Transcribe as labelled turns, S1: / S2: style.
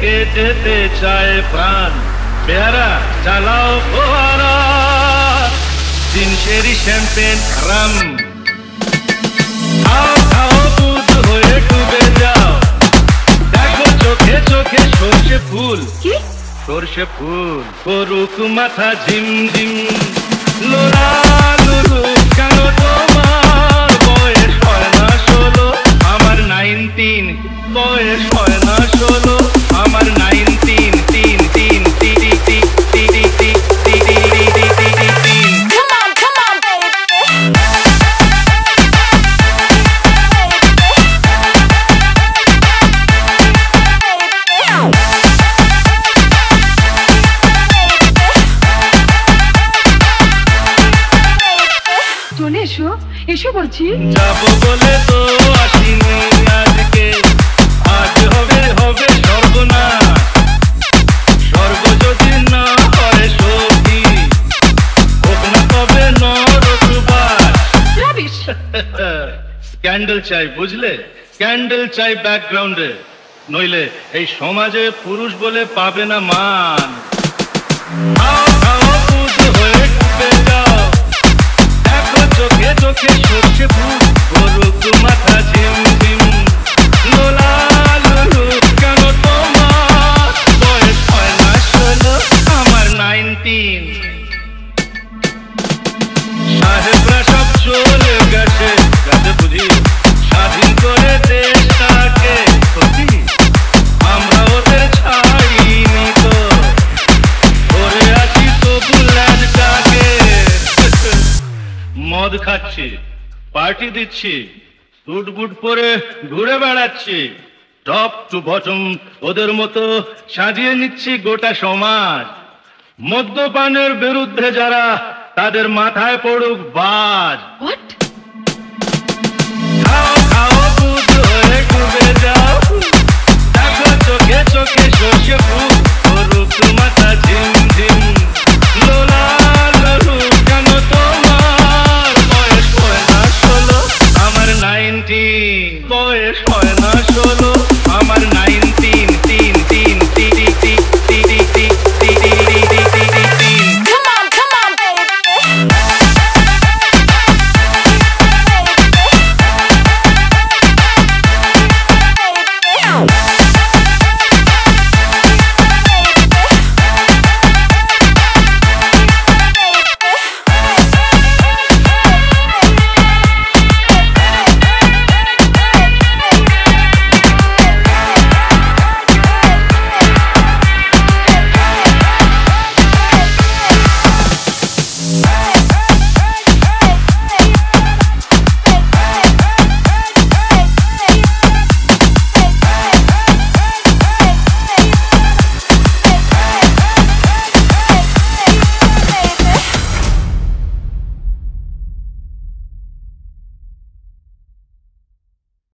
S1: থেকে যেতে চায় প্রাণ, পেয়ারা চালাও ফোয়ারা, জিনসেরি শ্যাম্পেন রাম, খাও খাও দুধ হয়ে ডুবে যাও, দেখো চোখে চোখে সর্ষে ফুল, সর্ষে ফুল করুক মাথা ঝিমঝিম, লোরা লুলু কেন তোমার বয়স হয় না 16, আমার 19, বয়স হয় না 16, আমার 19, তিন তিন তিন তিন তিন তিন তিন তিন।
S2: চলে এসো, এসো বলছি।
S1: যাবো বলে তো আসিনি আজকে, আজ হবে হবে সর্বনাশ, স্বর্গ যদি না হয় সত্যি, হোক না তবে নরকবাস। স্ক্যান্ডেল চাই বুঝলে, স্ক্যান্ডেল চাই ব্যাকগ্রাউন্ডে, নইলে এই সমাজে পুরুষ বলে পাবে না মান। খাও খাও দুধ হয়ে ডুবে যাও, দেখো চোখে চোখে সর্ষে ফুল করুক মাথা ঝিমঝিম, লোলা লুলু কেন তোমার বয়স হয় না 16, আমার 19। সাহেবরা সব চলে গেছে গেছে বুঝি, স্বাধীন করে দেশটাকে সত্যি, আমরা ওদের ছাড়িনি তো, ধরে আছি তবু ল্যান্ডটাকে। মদ খাচ্ছি, পার্টি দিচ্ছি, স্যুট বুট পরে ঘুরে বেড়াচ্ছি, টপ টু বটম ওদের মতো সাজিয়ে নিচ্ছি গোটা সমাজ। মদ্যপানের বিরুদ্ধে যারা, তাদের মাথায় পড়ুক বাজ। খাও খাও দুধ হয়ে ডুবে যাও, দেখো চোখে চোখে সর্ষে ফুল করুক মাথা ঝিম